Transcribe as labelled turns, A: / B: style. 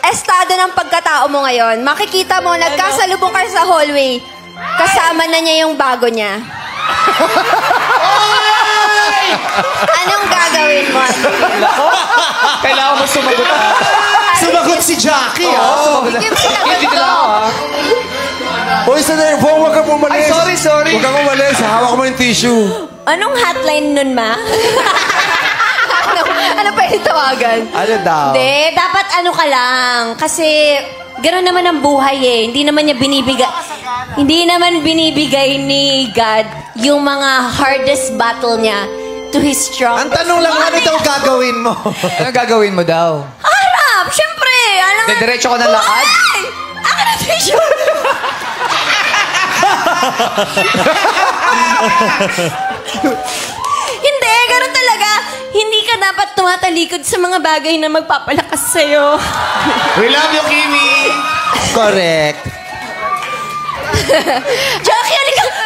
A: estado ng pagkatao mo ngayon. Makikita mo, nagkasalubong ka sa hallway. Kasama na niya yung bago niya. Anong gagawin mo?
B: Kailangan mo sumagot.
C: Sumagot si Jackie,
B: Hindi ko lang ako,
C: Uy, sandali. Huwag kang umalis.
B: Ay, sorry.
C: Huwag kang umalis. Hawak mo yung tissue.
A: Anong hotline nun, ma? ano pwede tawagan?
C: Ano daw?
A: Hindi, dapat ano ka lang. Kasi, gano'n naman ang buhay eh. Hindi naman binibigay ni God yung mga hardest battle niya to his strong.
C: Ang tanong lang, ano daw gagawin mo?
B: Anong gagawin mo daw?
A: Harap! Siyempre!
B: Diretso ka ng lakad?
A: Ay! Akin na tissue! Hindi, gano'n talaga. Hindi ka dapat tumatalikod sa mga bagay na magpapalakas sa'yo.
C: We love you, Kimi! Correct.
A: Jackie, halika na.